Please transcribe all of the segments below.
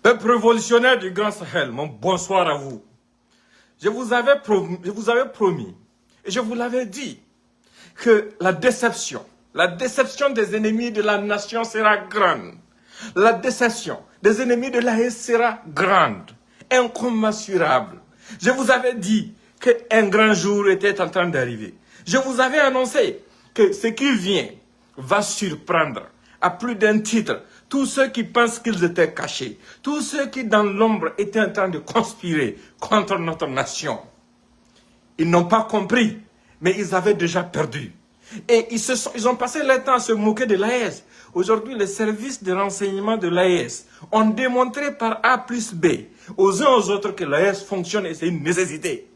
Peuple révolutionnaire du Grand Sahel, mon bonsoir à vous. Je vous avais promis, et je vous l'avais dit, que la déception des ennemis de la nation sera grande. La déception des ennemis de l'AES sera grande, incommensurable. Je vous avais dit qu'un grand jour était en train d'arriver. Je vous avais annoncé que ce qui vient va surprendre à plus d'un titre tous ceux qui pensent qu'ils étaient cachés, tous ceux qui dans l'ombre étaient en train de conspirer contre notre nation. Ils n'ont pas compris, mais ils avaient déjà perdu. Et ils ont passé leur temps à se moquer de l'AES. Aujourd'hui, les services de renseignement de l'AES ont démontré par A plus B aux uns aux autres que l'AES fonctionne et c'est une nécessité.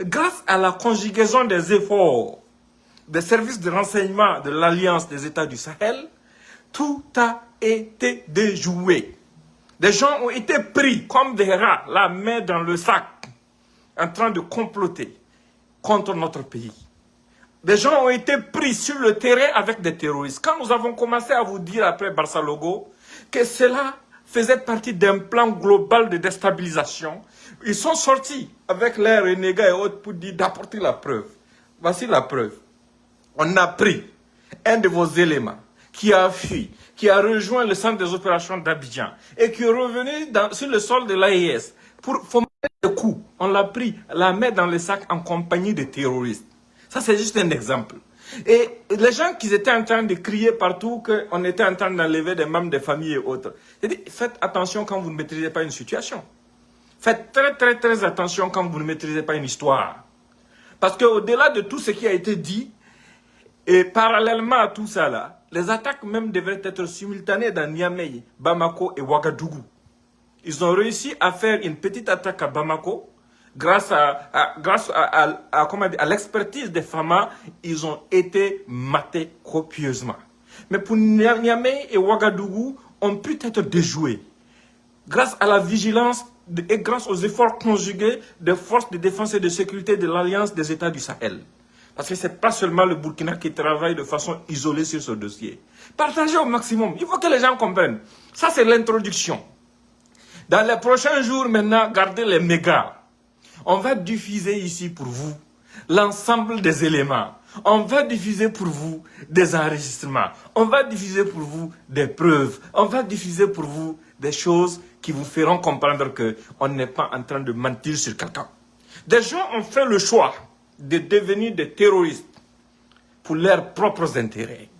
Grâce à la conjugaison des efforts des services de renseignement de l'Alliance des États du Sahel, tout a été déjoué. Des gens ont été pris comme des rats, la main dans le sac, en train de comploter contre notre pays. Des gens ont été pris sur le terrain avec des terroristes. Quand nous avons commencé à vous dire après Barça Logo que cela faisait partie d'un plan global de déstabilisation, ils sont sortis avec leurs renégats et autres pour dire d'apporter la preuve. Voici la preuve. On a pris un de vos éléments qui a fui, qui a rejoint le centre des opérations d'Abidjan et qui est revenu sur le sol de l'AES pour fomenter le coup. On l'a pris, la main dans le sac en compagnie de terroristes. Ça, c'est juste un exemple. Et les gens qui étaient en train de crier partout qu'on était en train d'enlever des membres des familles et autres, j'ai dit, faites attention quand vous ne maîtrisez pas une situation. Faites très attention quand vous ne maîtrisez pas une histoire. Parce qu'au-delà de tout ce qui a été dit, et parallèlement à tout ça là, les attaques même devraient être simultanées dans Niamey, Bamako et Ouagadougou. Ils ont réussi à faire une petite attaque à Bamako. Grâce à l'expertise des FAMA, ils ont été matés copieusement. Mais pour Niamey et Ouagadougou, ont pu être déjoués. Grâce à la vigilance et grâce aux efforts conjugués des forces de défense et de sécurité de l'Alliance des États du Sahel. Parce que ce n'est pas seulement le Burkina qui travaille de façon isolée sur ce dossier. Partagez au maximum. Il faut que les gens comprennent. Ça, c'est l'introduction. Dans les prochains jours, maintenant, gardez les mégas. On va diffuser ici pour vous l'ensemble des éléments. On va diffuser pour vous des enregistrements. On va diffuser pour vous des preuves. On va diffuser pour vous des choses qui vous feront comprendre qu'on n'est pas en train de mentir sur quelqu'un. Des gens ont fait le choix de devenir des terroristes pour leurs propres intérêts.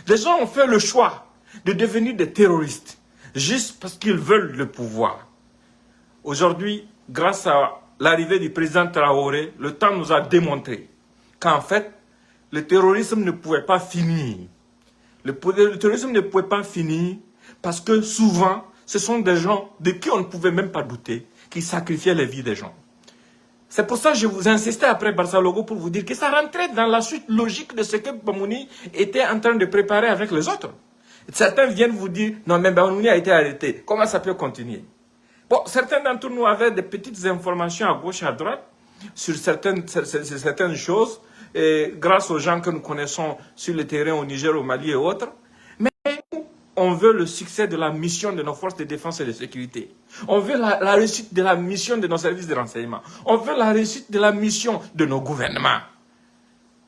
Des gens ont fait le choix de devenir des terroristes juste parce qu'ils veulent le pouvoir. Aujourd'hui, grâce à l'arrivée du président Traoré, le temps nous a démontré qu'en fait, le terrorisme ne pouvait pas finir. Le terrorisme ne pouvait pas finir parce que souvent, ce sont des gens de qui on ne pouvait même pas douter, qui sacrifiaient les vies des gens. C'est pour ça que je vous insistais après Barça Logo pour vous dire que ça rentrait dans la suite logique de ce que Bamouni était en train de préparer avec les autres. Certains viennent vous dire, non mais Bamouni a été arrêté, comment ça peut continuer? Bon, certains d'entre nous avaient des petites informations à gauche et à droite sur certaines choses, et grâce aux gens que nous connaissons sur le terrain au Niger, au Mali et autres. Mais on veut le succès de la mission de nos forces de défense et de sécurité. On veut la réussite de la mission de nos services de renseignement. On veut la réussite de la mission de nos gouvernements.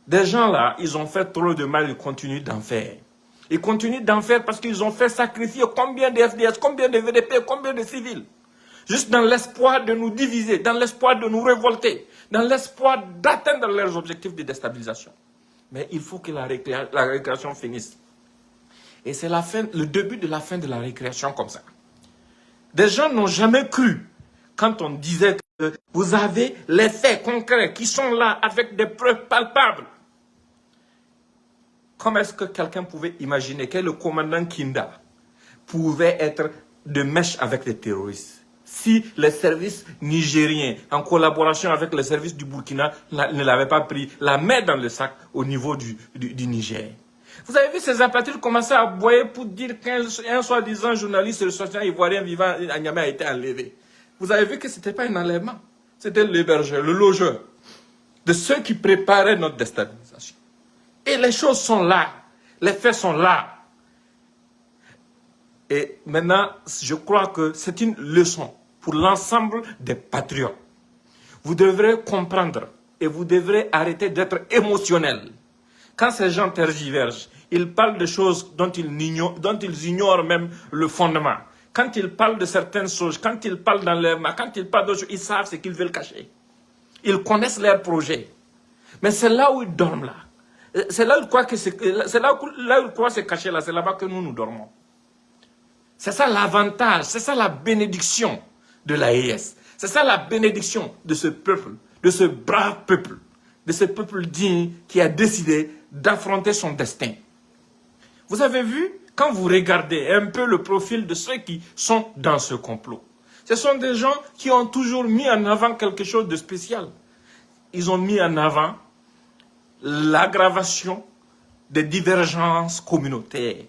Des gens là, ils ont fait trop de mal, ils continuent d'en faire. Ils continuent d'en faire parce qu'ils ont fait sacrifier combien de FDS, combien de VDP, combien de civils. Juste dans l'espoir de nous diviser, dans l'espoir de nous révolter, dans l'espoir d'atteindre leurs objectifs de déstabilisation. Mais il faut que la récréation finisse. Et c'est le début de la fin de la récréation comme ça. Des gens n'ont jamais cru quand on disait que vous avez les faits concrets qui sont là avec des preuves palpables. Comment est-ce que quelqu'un pouvait imaginer que le commandant Kinda pouvait être de mèche avec les terroristes si les services nigériens, en collaboration avec les services du Burkina, ne l'avaient pas pris la main dans le sac au niveau du Niger? Vous avez vu ces apatrides commencer à aboyer pour dire qu'un soi-disant journaliste ressortissant ivoirien vivant à Niamey a été enlevé. Vous avez vu que ce n'était pas un enlèvement. C'était l'hébergeur, le logeur de ceux qui préparaient notre déstabilisation. Et les choses sont là. Les faits sont là. Et maintenant, je crois que c'est une leçon pour l'ensemble des patriotes. Vous devrez comprendre et vous devrez arrêter d'être émotionnel. Quand ces gens tergiversent, ils parlent de choses dont ils ignorent même le fondement. Quand ils parlent de certaines choses, quand ils parlent dans leur main, quand ils parlent d'autres choses, ils savent ce qu'ils veulent cacher. Ils connaissent leurs projets. Mais c'est là où ils dorment là. C'est là où ils croient que c'est caché là, c'est là-bas que nous dormons. C'est ça l'avantage, c'est ça la bénédiction de l'AES. C'est ça la bénédiction de ce peuple, de ce brave peuple, de ce peuple digne qui a décidé d'affronter son destin. Vous avez vu, quand vous regardez un peu le profil de ceux qui sont dans ce complot, ce sont des gens qui ont toujours mis en avant quelque chose de spécial. Ils ont mis en avant l'aggravation des divergences communautaires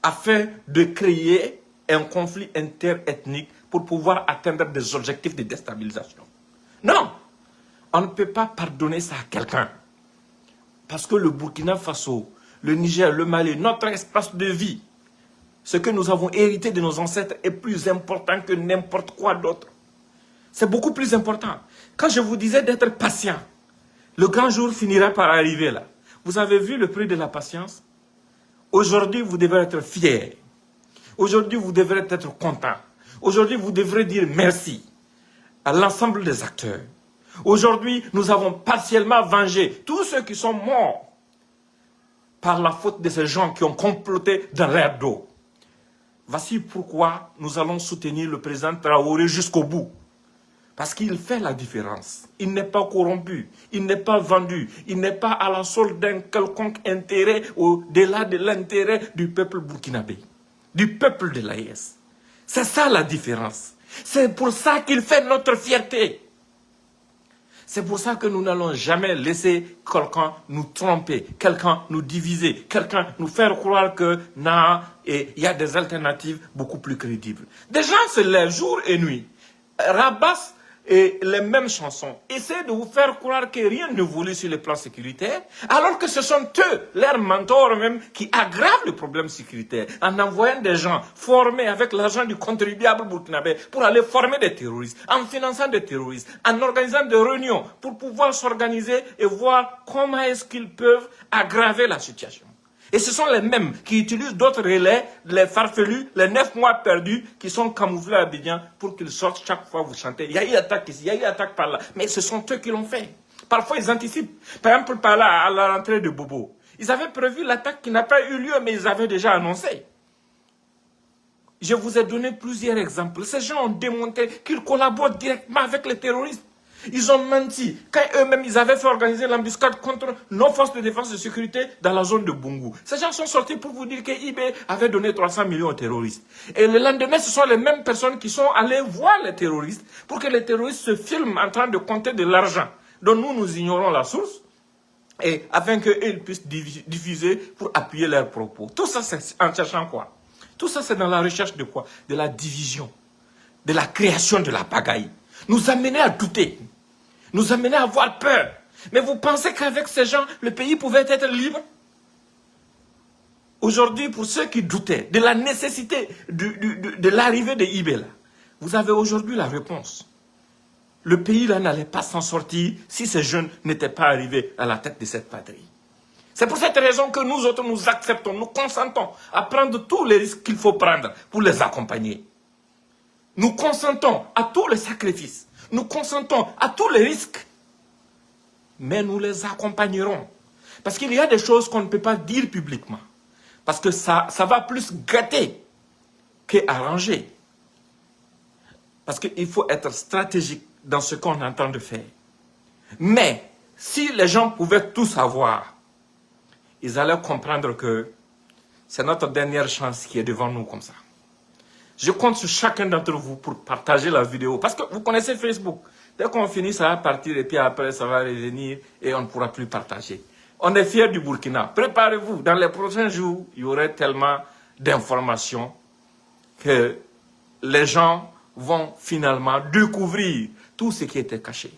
afin de créer un conflit interethnique pour pouvoir atteindre des objectifs de déstabilisation. Non, on ne peut pas pardonner ça à quelqu'un. Parce que le Burkina Faso, le Niger, le Mali, notre espace de vie, ce que nous avons hérité de nos ancêtres est plus important que n'importe quoi d'autre. C'est beaucoup plus important. Quand je vous disais d'être patient, le grand jour finira par arriver là. Vous avez vu le prix de la patience? Aujourd'hui, vous devez être fiers. Aujourd'hui, vous devrez être content. Aujourd'hui, vous devrez dire merci à l'ensemble des acteurs. Aujourd'hui, nous avons partiellement vengé tous ceux qui sont morts par la faute de ces gens qui ont comploté dans l'air d'eau. Voici pourquoi nous allons soutenir le président Traoré jusqu'au bout. Parce qu'il fait la différence. Il n'est pas corrompu, il n'est pas vendu, il n'est pas à la solde d'un quelconque intérêt au-delà de l'intérêt du peuple burkinabé, du peuple de l'AES. C'est ça la différence. C'est pour ça qu'il fait notre fierté. C'est pour ça que nous n'allons jamais laisser quelqu'un nous tromper, quelqu'un nous diviser, quelqu'un nous faire croire que non, il y a des alternatives beaucoup plus crédibles. Des gens se lèvent jour et nuit, rabassent et les mêmes chansons, essaient de vous faire croire que rien ne voulait sur le plan sécuritaire, alors que ce sont eux, leurs mentors même, qui aggravent le problème sécuritaire en envoyant des gens formés avec l'argent du contribuable burkinabé pour aller former des terroristes, en finançant des terroristes, en organisant des réunions pour pouvoir s'organiser et voir comment est-ce qu'ils peuvent aggraver la situation. Et ce sont les mêmes qui utilisent d'autres relais, les farfelus, les 9 mois perdus, qui sont camouflés à Abidjan pour qu'ils sortent chaque fois vous chantez. Il y a eu attaque ici, il y a eu attaque par là. Mais ce sont eux qui l'ont fait. Parfois ils anticipent. Par exemple, par là, à la rentrée de Bobo. Ils avaient prévu l'attaque qui n'a pas eu lieu, mais ils avaient déjà annoncé. Je vous ai donné plusieurs exemples. Ces gens ont démontré qu'ils collaborent directement avec les terroristes. Ils ont menti. Quand eux-mêmes, ils avaient fait organiser l'embuscade contre nos forces de défense et de sécurité dans la zone de Bungu. Ces gens sont sortis pour vous dire que IB avait donné 300 millions aux terroristes. Et le lendemain, ce sont les mêmes personnes qui sont allées voir les terroristes pour que les terroristes se filment en train de compter de l'argent dont nous ignorons la source, et afin qu'ils puissent diffuser pour appuyer leurs propos. Tout ça, c'est en cherchant quoi? Tout ça, c'est dans la recherche de quoi? De la division, de la création de la pagaille. Nous amener à douter, nous amener à avoir peur. Mais vous pensez qu'avec ces gens, le pays pouvait être libre? Aujourd'hui, pour ceux qui doutaient de la nécessité de l'arrivée de IB, vous avez aujourd'hui la réponse. Le pays là n'allait pas s'en sortir si ces jeunes n'étaient pas arrivés à la tête de cette patrie. C'est pour cette raison que nous autres, nous acceptons, nous consentons à prendre tous les risques qu'il faut prendre pour les accompagner. Nous consentons à tous les sacrifices. Nous consentons à tous les risques. Mais nous les accompagnerons. Parce qu'il y a des choses qu'on ne peut pas dire publiquement. Parce que ça va plus gâter qu'arranger. Parce qu'il faut être stratégique dans ce qu'on est en train de faire. Mais si les gens pouvaient tout savoir, ils allaient comprendre que c'est notre dernière chance qui est devant nous comme ça. Je compte sur chacun d'entre vous pour partager la vidéo. Parce que vous connaissez Facebook. Dès qu'on finit, ça va partir et puis après, ça va revenir et on ne pourra plus partager. On est fiers du Burkina. Préparez-vous. Dans les prochains jours, il y aurait tellement d'informations que les gens vont finalement découvrir tout ce qui était caché.